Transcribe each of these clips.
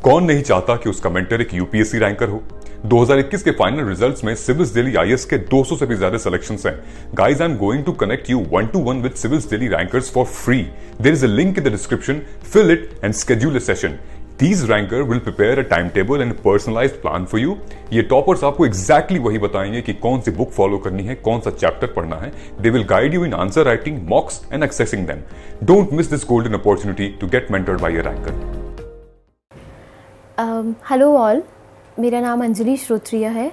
कौन नहीं चाहता कि उसका मेंटर एक यूपीएससी रैंकर हो। 2021 के फाइनल रिजल्ट्स में सिविल्स दिल्ली आईएएस के 200 से भी ज्यादा सिलेक्शंस हैं। Guys, I am going to connect you 1-to-1 with civils Delhi rankers for free. There is a link in the description, fill it and schedule a session. These ranker will prepare a timetable and a personalized plan for you. ये toppers आपको exactly वही बताएंगे कि कौन सी book follow करनी है, कौन सा चैप्टर पढ़ना है. They will guide you in answer writing, mocks and accessing them. Don't miss this golden opportunity to get mentored by a ranker. Hello all, मेरा नाम अंजलि श्रोत्रिय है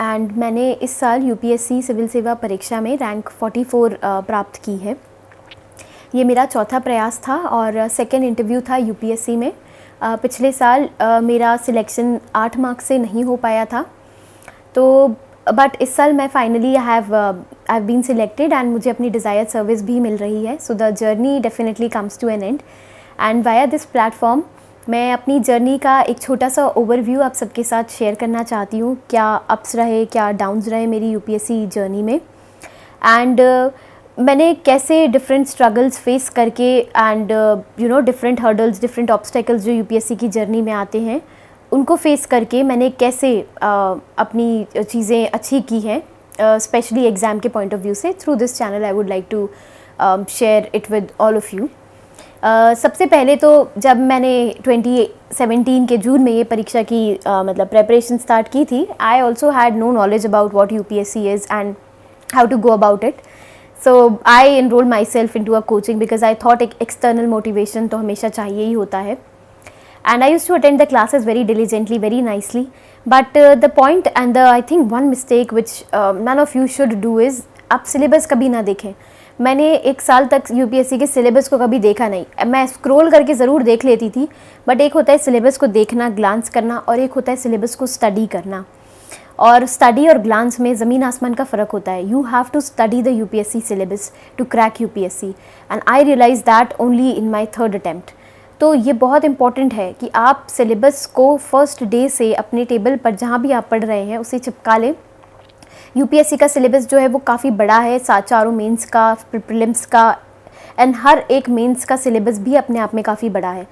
एंड मैंने इस साल यूपीएससी सिविल सेवा परीक्षा में रैंक 44 प्राप्त की है। ये मेरा चौथा प्रयास था और सेकेंड इंटरव्यू था यूपीएससी में। पिछले साल मेरा सिलेक्शन 8 मार्क्स से नहीं हो पाया था, तो बट इस साल मैं finally I have been selected and मुझे अपनी डिज़ायर्ड सर्विस भी मिल रही है। So the journey definitely comes to an end and via this platform मैं अपनी जर्नी का एक छोटा सा ओवरव्यू आप सबके साथ शेयर करना चाहती हूँ। क्या अप्स रहे, क्या डाउन्स रहे मेरी यूपीएससी जर्नी में, एंड मैंने कैसे डिफरेंट स्ट्रगल्स फेस करके and different hurdles, different obstacles जो यूपीएससी की जर्नी में आते हैं उनको फेस करके मैंने कैसे अपनी चीज़ें अच्छी की हैं, स्पेशली एग्ज़ाम के पॉइंट ऑफ व्यू से। Through this channel I would like to share it with all of you. सबसे पहले तो जब मैंने 2017 के जून में ये परीक्षा की मतलब प्रेपरेशन स्टार्ट की थी, I also had no knowledge about what UPSC is and how to go about it. So I enroll myself into a coaching because I thought एक एक्सटर्नल मोटिवेशन तो हमेशा चाहिए ही होता है। And I use to attend the classes very diligently, very nicely, but the point and the I think one mistake which none of you should do is आप syllabus कभी ना देखें। मैंने 1 साल तक यूपीएससी के सिलेबस को कभी देखा नहीं। मैं स्क्रॉल करके ज़रूर देख लेती थी, बट एक होता है सिलेबस को देखना, ग्लांस करना, और एक होता है सिलेबस को स्टडी करना। और स्टडी और ग्लांस में ज़मीन आसमान का फ़र्क होता है। You have to study the UPSC syllabus to crack UPSC and I realize that only in my 3rd attempt. तो ये बहुत इंपॉर्टेंट है कि आप सिलेबस को फर्स्ट डे से अपने टेबल पर जहाँ भी आप पढ़ रहे हैं उसे चिपका लें। यूपीएससी का सिलेबस जो है वो काफ़ी बड़ा है, चारों मेंस का, प्रीलिम्स का, एंड हर एक मेंस का सिलेबस भी अपने आप में काफ़ी बड़ा है।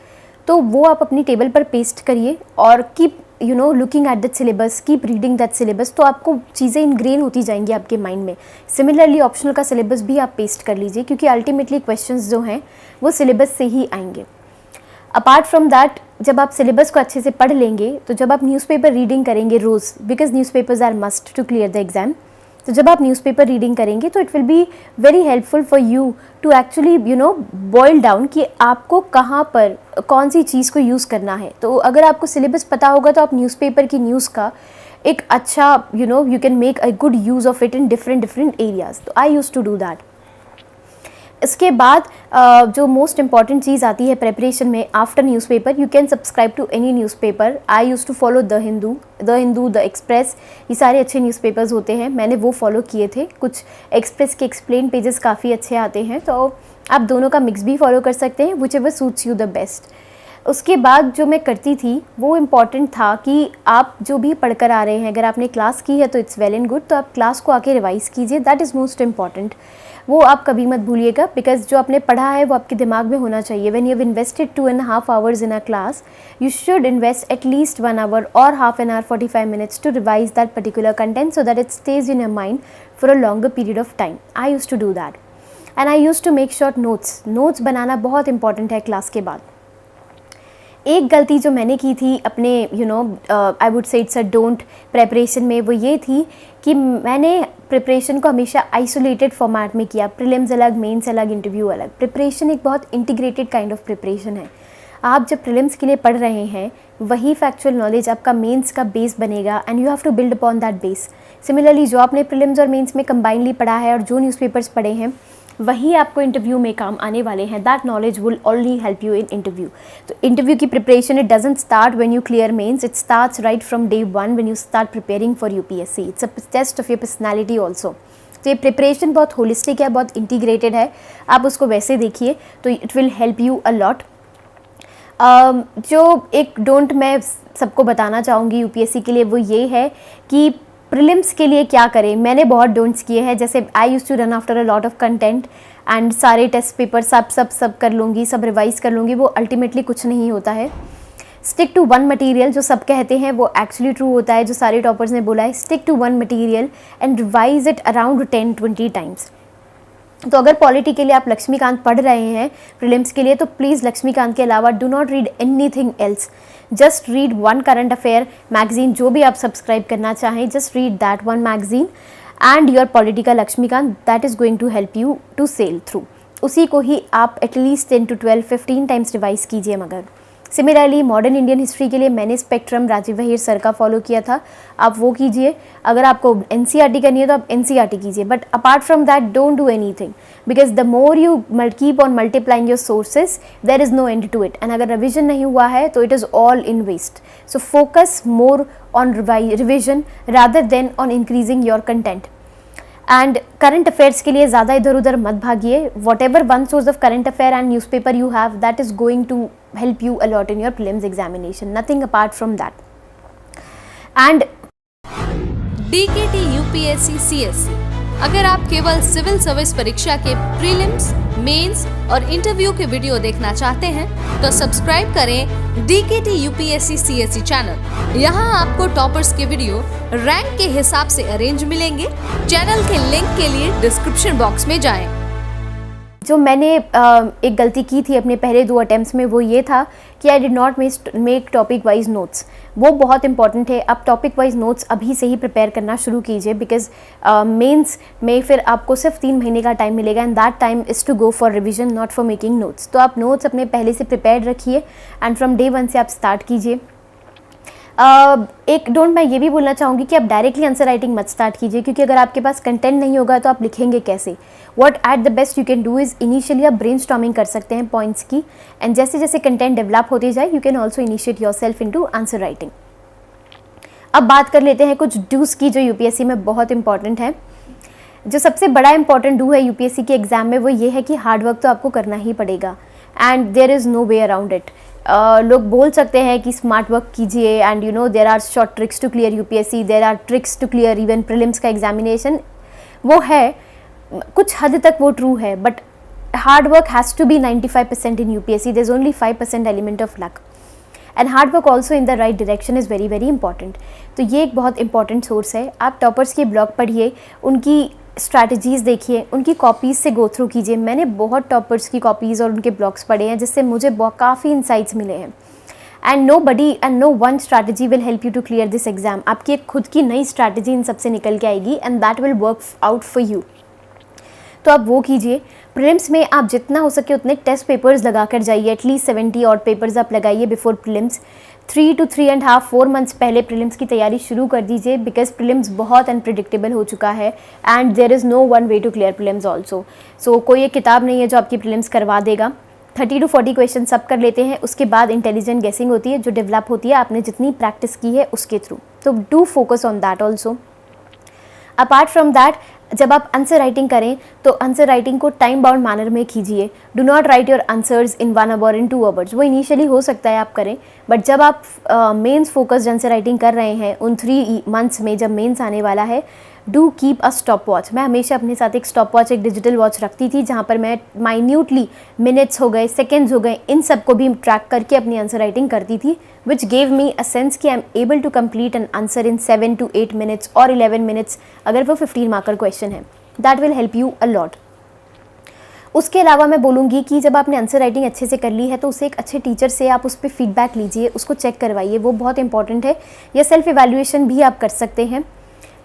तो वो आप अपनी टेबल पर पेस्ट करिए और keep looking at that syllabus, keep reading that syllabus, तो आपको चीज़ें इनग्रेन होती जाएंगी आपके माइंड में। सिमिलरली ऑप्शनल का सिलेबस भी आप पेस्ट कर लीजिए, क्योंकि अल्टीमेटली क्वेश्चंस जो हैं वो सिलेबस से ही आएंगे। अपार्ट फ्रॉम दैट, जब आप सिलेबस को अच्छे से पढ़ लेंगे तो जब आप न्यूज़पेपर रीडिंग करेंगे रोज़, because newspapers are must to clear the exam, तो जब आप न्यूज़पेपर रीडिंग करेंगे तो it will be very helpful for you to actually boil down कि आपको कहाँ पर कौन सी चीज़ को यूज़ करना है। तो अगर आपको सिलेबस पता होगा तो आप न्यूज़पेपर की न्यूज़ का एक अच्छा you can make a good use of it in different areas. तो आई यूज़ टू डू दैट। इसके बाद जो मोस्ट इम्पॉर्टेंट चीज़ आती है प्रेपरेशन में, after newspaper you can subscribe to any newspaper. I use to follow the Hindu, the Express, ये सारे अच्छे न्यूज़पेपर्स होते हैं, मैंने वो फॉलो किए थे। कुछ एक्सप्रेस के एक्सप्लेन पेजेस काफ़ी अच्छे आते हैं, तो आप दोनों का मिक्स भी फॉलो कर सकते हैं, which ever suits you the best. उसके बाद जो मैं करती थी वो इम्पॉर्टेंट था कि आप जो भी पढ़कर आ रहे हैं, अगर आपने क्लास की है तो इट्स वेल एंड गुड, तो आप क्लास को आके रिवाइज़ कीजिए, दैट इज़ मोस्ट इम्पॉर्टेंट। वो आप कभी मत भूलिएगा, बिकॉज जो आपने पढ़ा है वो आपके दिमाग में होना चाहिए। When you have invested 2.5 hours in a class, you should invest at least 1 hour और half an hour 45 minutes to revise that particular content so that it stays in your mind for a longer period of time. I use to do that and I use to make short notes बनाना बहुत important है class के बाद। एक गलती जो मैंने की थी अपने I would say it's a don't preparation में, वो ये थी कि मैंने प्रिपरेशन को हमेशा आइसोलेटेड फॉर्मेट में किया। प्रीलिम्स अलग, मेंस अलग, इंटरव्यू अलग। प्रिपरेशन एक बहुत इंटीग्रेटेड काइंड ऑफ प्रिपरेशन है। आप जब प्रीलिम्स के लिए पढ़ रहे हैं वही फैक्चुअल नॉलेज आपका मेंस का बेस बनेगा and you have to build upon that base. Similarly जो आपने प्रीलिम्स और मेंस में कंबाइनली पढ़ा है और जो न्यूज़पेपर्स पढ़े हैं वही आपको इंटरव्यू में काम आने वाले हैं। That knowledge will only help you in interview. तो इंटरव्यू की preparation it doesn't start when you clear mains, it starts right from day 1 when you start preparing for UPSC. It's a test of your personality also. तो ये preparation बहुत holistic है, बहुत integrated है, आप उसको वैसे देखिए तो it will help you a lot. जो एक डोंट मैं सबको बताना चाहूँगी यूपीएससी के लिए वो ये है कि प्रीलिम्स के लिए क्या करें। मैंने बहुत डोंट्स किए हैं, जैसे I use to run after a lot of content and सारे टेस्ट पेपर सब कर लूँगी, सब रिवाइज़ कर लूँगी, वो अल्टीमेटली कुछ नहीं होता है। स्टिक टू वन मटेरियल, जो सब कहते हैं वो एक्चुअली ट्रू होता है, जो सारे टॉपर्स ने बोला है, stick to one material and revise it around 10-20 times. तो अगर पॉलिटी के लिए आप लक्ष्मीकांत पढ़ रहे हैं प्रीलिम्स के लिए, तो प्लीज़ लक्ष्मीकांत के अलावा do not read anything else, just read one current affair magazine, जो भी आप सब्सक्राइब करना चाहें, just read that one magazine and your political Laxmikanth, that is going to help you to sail through. उसी को ही आप एटलीस्ट 10 to 12, 15 टाइम्स रिवाइज कीजिए। मगर सिमिलरली मॉडर्न इंडियन हिस्ट्री के लिए मैंने स्पेक्ट्रम राजीव वहीर सर का फॉलो किया था, आप वो कीजिए। अगर आपको एनसीईआरटी करनी है तो आप एनसीईआरटी कीजिए, but apart from that don't do anything, because the more you keep on multiplying your sources there is no end to it, and अगर रिविजन नहीं हुआ है तो it is all in waste. So focus more on revision rather than on increasing your content. And current affairs के लिए ज़्यादा इधर उधर मत भागिए। Whatever one source of current affair and newspaper you have, that is going to help you a lot in your prelims examination, nothing apart from that. And DKT UPSC CSC, अगर आप केवल civil service परीक्षा के prelims, mains और interview के video देखना चाहते हैं तो सब्सक्राइब करें DKT UPSC CSC चैनल। यहाँ आपको टॉपर्स के वीडियो रैंक के हिसाब से अरेंज मिलेंगे। चैनल के लिंक के लिए डिस्क्रिप्शन बॉक्स में जाएं। जो मैंने एक गलती की थी अपने पहले 2 अटैम्प्ट्स में, वो ये था कि I did not make topic wise notes. वो बहुत इंपॉर्टेंट है। आप टॉपिक वाइज नोट्स अभी से ही प्रिपेयर करना शुरू कीजिए, बिकॉज मेंस में फिर आपको सिर्फ 3 महीने का टाइम मिलेगा, and that time is to go for revision, not for making notes. तो आप नोट्स अपने पहले से प्रिपेयर रखिए एंड फ्रॉम डे 1 से आप स्टार्ट कीजिए। एक मैं ये भी बोलना चाहूँगी कि आप डायरेक्टली आंसर राइटिंग मत स्टार्ट कीजिए, क्योंकि अगर आपके पास कंटेंट नहीं होगा तो आप लिखेंगे कैसे। What at the best you can do is initially आप ब्रेनस्टॉर्मिंग कर सकते हैं पॉइंट्स की, एंड जैसे जैसे कंटेंट डेवलप होते जाए you can also initiate yourself into answer writing. अब बात कर लेते हैं कुछ डूज की, जो यूपीएससी में बहुत इंपॉर्टेंट है। जो सबसे बड़ा इंपॉर्टेंट डू है यूपीएससी के एग्जाम में, वो ये है कि हार्डवर्क तो आपको करना ही पड़ेगा, and there is no way around it. लोग बोल सकते हैं कि स्मार्ट वर्क कीजिए, and you know there are short tricks to clear UPSC, there are tricks to clear even prelims का एग्जामिनेशन। वो है, कुछ हद तक वो ट्रू है, but hard work has to be 95% in UPSC, there is only 5% element of luck, and hard work also in the right direction is very very important. तो ये एक बहुत इंपॉर्टेंट सोर्स है। आप टॉपर्स के ब्लॉग पढ़िए, उनकी स्ट्रैटेजीज़ देखिए, उनकी कॉपीज़ से गो थ्रू कीजिए। मैंने बहुत टॉपर्स की कॉपीज़ और उनके ब्लॉग्स पढ़े हैं, जिससे मुझे काफ़ी इंसाइट्स मिले हैं। And no one strategy will help you to clear this exam. आपकी एक खुद की नई स्ट्रैटेजी इन सबसे निकल के आएगी, and that will work out for you. तो आप वो कीजिए। प्रीलिम्स में आप जितना हो सके उतने टेस्ट पेपर्स लगा कर जाइए, एटलीस्ट 70 और पेपर्स आप लगाइए बिफोर प्रीलिम्स। 3 to 3.5-4 मंथ्स पहले प्रीलिम्स की तैयारी शुरू कर दीजिए, बिकॉज प्रीलिम्स बहुत अनप्रिडिक्टेबल हो चुका है, and there is no one way to clear prelims also. So कोई एक किताब नहीं है जो आपकी प्रीलिम्स करवा देगा। 30 to 40 क्वेश्चन सब कर लेते हैं, उसके बाद इंटेलिजेंट गेसिंग होती है जो डेवलप होती है आपने जितनी प्रैक्टिस की है उसके थ्रू। तो do focus on that also. Apart from that, जब आप आंसर राइटिंग करें तो आंसर राइटिंग को टाइम बाउंड मैनर में कीजिए। Do not right your answers in 1 hour, in 2 hours। वो इनिशियली हो सकता है आप करें, बट जब आप मेंस फोकस्ड आंसर राइटिंग कर रहे हैं उन 3 months में, जब मेंस आने वाला है, do keep a stop watch. मैं हमेशा अपने साथ एक स्टॉप वॉच, एक डिजिटल वॉच रखती थी, जहाँ पर मैं माइन्यूटली मिनट्स हो गए, सेकेंड्स हो गए, इन सब को भी ट्रैक करके अपनी आंसर राइटिंग करती थी, which gave me a sense कि I am able to complete an answer in 7 to 8 minutes और 11 minutes, अगर वो 15 मार्कर क्वेश्चन है। That will help you a lot. उसके अलावा मैं बोलूँगी कि जब आपने आंसर राइटिंग अच्छे से कर ली है तो उसे एक अच्छे टीचर से आप उस पर फीडबैक लीजिए, उसको चेक करवाइए, वो बहुत इंपॉर्टेंट है। या सेल्फ इवैल्यूएशन भी आप कर सकते हैं।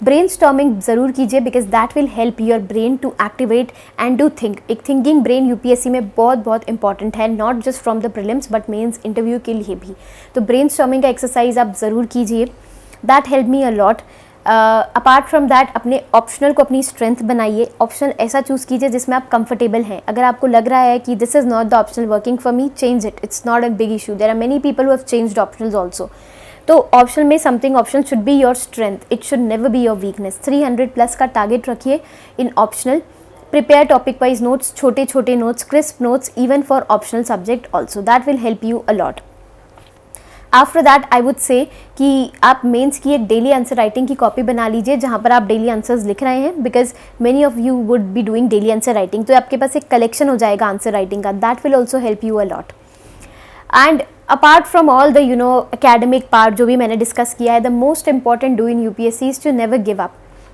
ब्रेनस्टॉर्मिंग ज़रूर कीजिए, because that will help your brain to activate and to think. एक थिंकिंग ब्रेन यूपीएससी में बहुत इंपॉर्टेंट है, not just from the prelims but mains interview के लिए भी। तो ब्रेनस्टॉर्मिंग का एक्सरसाइज आप ज़रूर कीजिए, that help me a lot. Apart from that, अपने ऑप्शनल को अपनी स्ट्रेंथ बनाइए। ऑप्शनल ऐसा चूज़ कीजिए जिसमें आप कंफर्टेबल हैं। अगर आपको लग रहा है कि this is not the optional working for me, change it, it's not a big issue. There are many people who have changed optionals also. तो ऑप्शन में something option should be your strength, it should never be your weakness. 300+ का target रखिए in optional. Prepare topic wise notes, छोटे notes, crisp notes, even for optional subject also, that will help you a lot. After that I would say कि आप mains की एक daily answer writing की copy बना लीजिए, जहाँ पर आप डेली आंसर्स लिख रहे हैं, because many of you would be doing daily answer writing. तो आपके पास एक कलेक्शन हो जाएगा आंसर राइटिंग का, that will also help you a lot. And apart from all the academic part जो भी मैंने डिस्कस किया है, the most important do in UPSC is to never give up.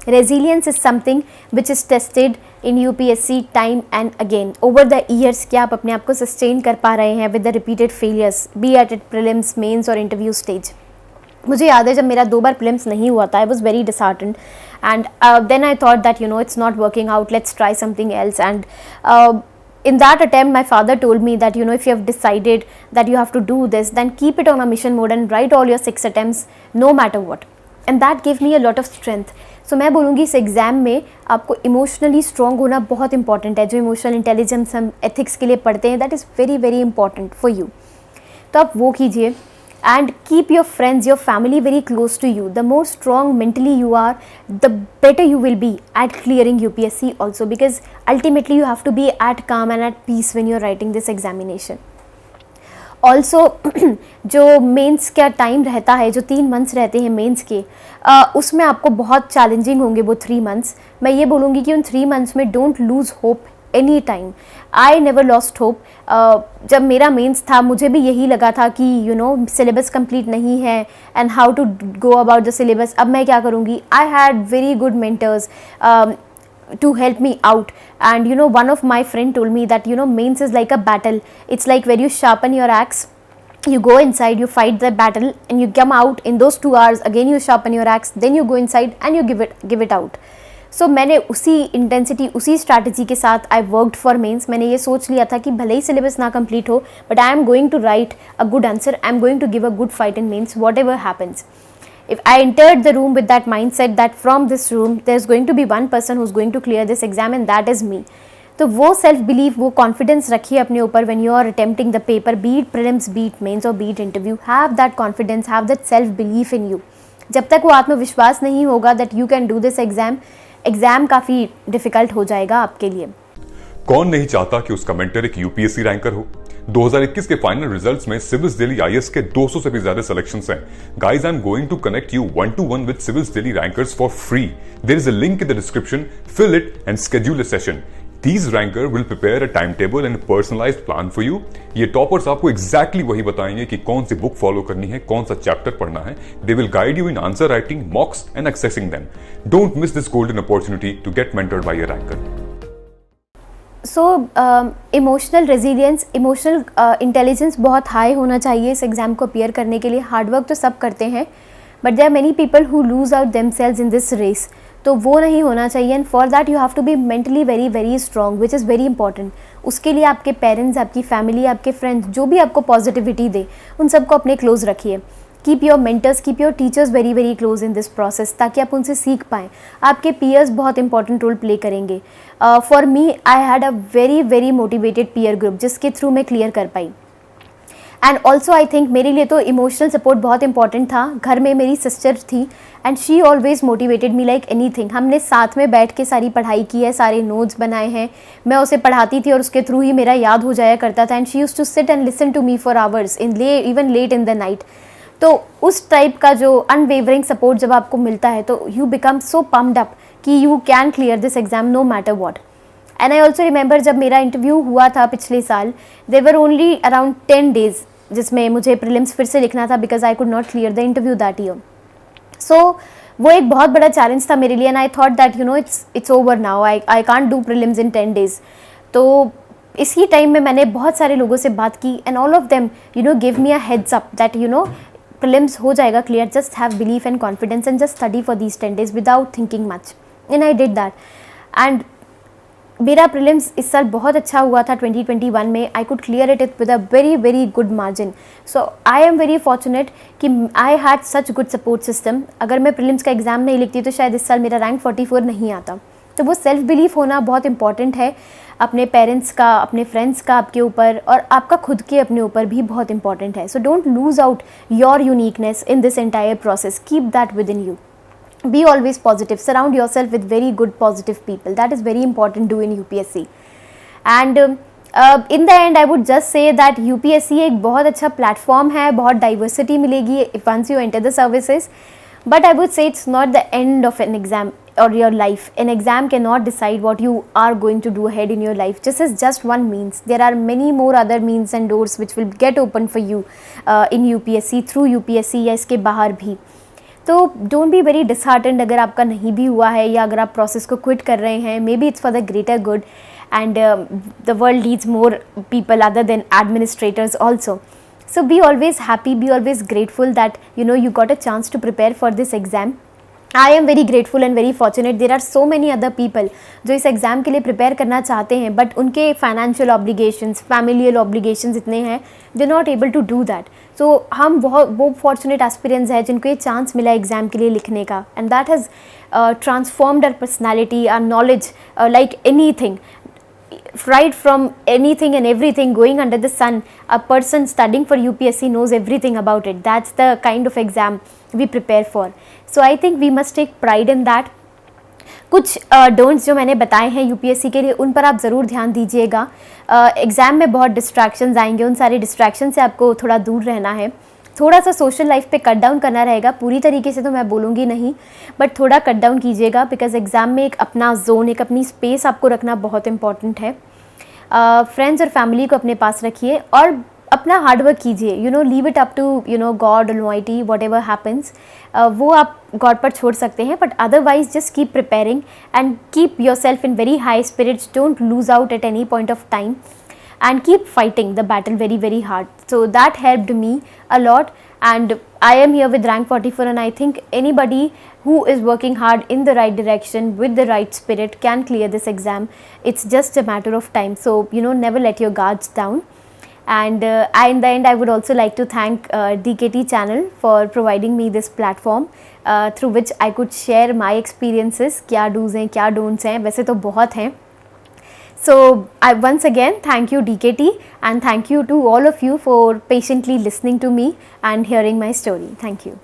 Resilience is something which is tested in UPSC time and again over the years. क्या आप अपने आप को सस्टेन कर पा रहे हैं with the repeated failures, be at it prelims, mains और इंटरव्यू स्टेज. मुझे याद है जब मेरा 2 बार प्रीलिम्स नहीं हुआ था, I was very disheartened and then I thought that it's not working out, let's try something else. And in that attempt my father told me that if you have decided that you have to do this, then keep it on a mission mode and write all your 6 attempts no matter what. And that gave me a lot of strength. So मैं बोलूँगी इस exam में आपको emotionally strong होना बहुत important है. जो emotional intelligence हम एथिक्स के लिए पढ़ते हैं, that is very very important for you. तो आप वो कीजिए. And keep your friends, your family very close to you. The more strong mentally you are, the better you will be at clearing UPSC also, because ultimately you have to be at calm and at peace when you're writing this examination. Also जो mains का time रहता है, जो 3 months रहते हैं mains के, उसमें आपको बहुत चैलेंजिंग होंगे वो 3 मंथ्स. मैं ये बोलूँगी कि उन 3 मंथ्स में don't lose hope any time. I never lost hope. जब मेरा मेंस था मुझे भी यही लगा था कि सिलेबस कंप्लीट नहीं है and how to go about the syllabus. अब मैं क्या करूँगी? I had very good mentors to help me out, and one of my friend told me that mains is like a battle. It's like where you sharpen your axe, you go inside, you fight the battle, and you come out in those 2 hours again you sharpen your axe, then you go inside and you give it out. So मैंने उसी intensity, उसी strategy के साथ I worked for mains. मैंने ये सोच लिया था कि भले ही सिलेबस ना कंप्लीट हो, but I am going to write a good answer, I am going to give a good fight in mains whatever happens. If I entered the room with that mindset that from this room there's going to be one person who's going to clear this exam and that is me. तो वो self belief, वो confidence रखिए अपने ऊपर when you are attempting the paper, be it prelims, be it mains or be it interview. Have that confidence, have that self belief in you. जब तक वो आत्मविश्वास नहीं होगा that you can do this exam काफ़ी difficult हो जाएगा आपके लिए. कौन नहीं चाहता कि उसका मेंटर एक यूपीएससी रैंकर हो. 2021 के फाइनल रिजल्ट्स में सिविल्स दिल्ली आईएएस के 200 से भी ज्यादा सिलेक्शंस हैं. Guys, I am going to connect you 1-to-1 with civils Delhi rankers for free. There is a link in the description. Fill it and schedule a session. These ranker will prepare a timetable and a personalized plan for you. ये toppers आपको exactly वही बताएंगे कि कौन सी book follow करनी है, कौन सा चैप्टर पढ़ना है. They will guide you in answer writing, mocks and accessing them. Don't miss this golden opportunity to get mentored by a ranker. So emotional resilience, emotional intelligence बहुत हाई होना चाहिए इस एग्ज़ाम को अपीयर करने के लिए. हार्डवर्क तो सब करते हैं, but there are many people who lose out themselves in this race. तो वो नहीं होना चाहिए. And for that you have to be mentally very very strong, which is very important. उसके लिए आपके पेरेंट्स, आपकी फैमिली, आपके फ्रेंड्स, जो भी आपको पॉजिटिविटी दे, उन सबको अपने क्लोज रखिए. Keep your mentors, keep your teachers very very close in this process, ताकि आप उनसे सीख पाएँ. आपके पीयर्स बहुत इंपॉर्टेंट रोल प्ले करेंगे. For me I had a very very motivated peer group जिसके थ्रू मैं क्लियर कर पाई. एंड ऑल्सो आई थिंक मेरे लिए तो इमोशनल सपोर्ट बहुत इंपॉर्टेंट था. घर में मेरी सिस्टर थी and she always motivated me like anything. हमने साथ में बैठ के सारी पढ़ाई की है, सारे नोट्स बनाए हैं. मैं उसे पढ़ाती थी और उसके थ्रू ही मेरा याद हो जाया करता था. And she used to sit and listen to me for hours even late in the night. तो उस टाइप का जो अनवेवरिंग सपोर्ट जब आपको मिलता है तो you become so pumped up कि you can clear this exam no matter what. And I also remember जब मेरा इंटरव्यू हुआ था पिछले साल, there were only around 10 days जिसमें मुझे प्रीलिम्स फिर से लिखना था because I could not clear the interview that year. So वो एक बहुत बड़ा चैलेंज था मेरे लिए. And I thought that it's over now, I can't do prelims in 10 days. तो इसी टाइम में मैंने बहुत सारे लोगों से बात की and all of them give me a heads up that prelims हो जाएगा clear, just have belief and confidence and just study for these 10 days without thinking much. And I did that and मेरा prelims इस साल बहुत अच्छा हुआ था 2021 में. I could clear it with a very very good margin. So I am very fortunate कि I had such good support system. अगर मैं प्रीलिम्स का एग्ज़ाम नहीं लिखती तो शायद इस साल मेरा रैंक 44 नहीं आता. तो वो सेल्फ बिलीफ होना बहुत इंपॉर्टेंट है. अपने पेरेंट्स का, अपने फ्रेंड्स का आपके ऊपर और आपका खुद के अपने ऊपर भी बहुत इंपॉर्टेंट है. So don't lose out your uniqueness in this entire process. Keep that with in you. Be always positive. Surround yourself with very good positive people. That is very important to do in UPSC. And in the end I would just say that UPSC एक बहुत अच्छा platform है, बहुत diversity मिलेगी once you enter the services. But I would say it's not the end of an exam. or your life. An exam cannot decide what you are going to do ahead in your life. This is just one means. There are many more other means and doors which will get open for you in UPSC, through UPSC या इसके बाहर भी. तो don't be very disheartened अगर आपका नहीं भी हुआ है या अगर आप प्रोसेस को क्विट कर रहे हैं. May be it's for the greater good and the world needs more people other than administrators also. So be always happy, be always grateful that you got a chance to prepare for this exam. I am very grateful and very fortunate. There are so many other people जो इस exam के लिए prepare करना चाहते हैं but उनके financial obligations, familial obligations इतने हैं, they not able to do that. So हम वो फॉर्चुनेट एस्पिरेंट्स हैं जिनको ये चांस मिला एग्ज़ाम के लिए लिखने का, and that has transformed our personality, our knowledge, like anything. Right from anything and everything going under the sun, a person studying for UPSC knows everything about it. That's the kind of exam we prepare for. So I think we must take pride in that. कुछ don'ts जो मैंने बताए हैं UPSC के लिए, उन पर आप ज़रूर ध्यान दीजिएगा. एग्ज़ाम में बहुत डिस्ट्रैक्शंस आएंगे, उन सारे डिस्ट्रैक्शन से आपको थोड़ा दूर रहना है. थोड़ा सा सोशल लाइफ पे कट डाउन करना रहेगा. पूरी तरीके से तो मैं बोलूँगी नहीं, बट थोड़ा कट डाउन कीजिएगा, बिकॉज एग्ज़ाम में एक अपना जोन, एक अपनी स्पेस आपको रखना बहुत इंपॉर्टेंट है. फ्रेंड्स और फैमिली को अपने पास रखिए और अपना हार्डवर्क कीजिए. Leave it up to God almighty, whatever happens, वो आप गॉड पर छोड़ सकते हैं. But otherwise just keep preparing and keep yourself in very high spirits. Don't lose out at any point of time and keep fighting the battle very, very hard. So that helped me a lot, and I am here with rank 44, and I think anybody who is working hard in the right direction with the right spirit can clear this exam. It's just a matter of time. So never let your guards down. And in the end, I would also like to thank DKT channel for providing me this platform through which I could share my experiences. क्या do's हैं, क्या don'ts हैं, वैसे तो बहुत हैं. So I once again thank you DKT, and thank you to all of you for patiently listening to me and hearing my story. Thank you.